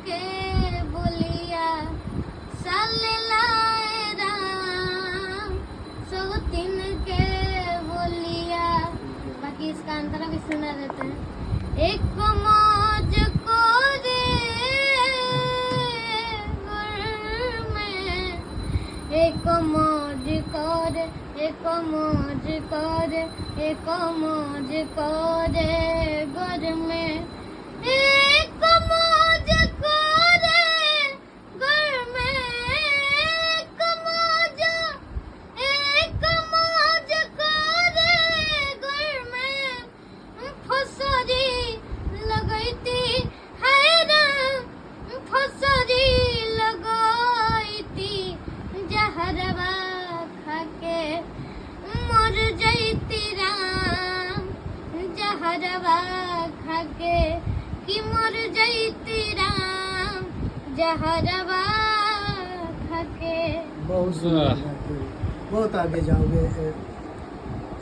के बोलिया साले लाए राम, सौतीन के बोलिया। बाकी इसका अंतरा भी सुना देते हैं। एक मौज को दे घर में, एक मौज कर, एक मौज कर, एक मौज कर घर में, एक मौज कर घर में, एक मौज कर घर में। फसरी लगैती है राम, फसरी लगैती, जहरवा खाके मर जैती राम, जहरवा खाके कि मर जैती राम, जहरवा खाके। बहुत आगे जाओगे।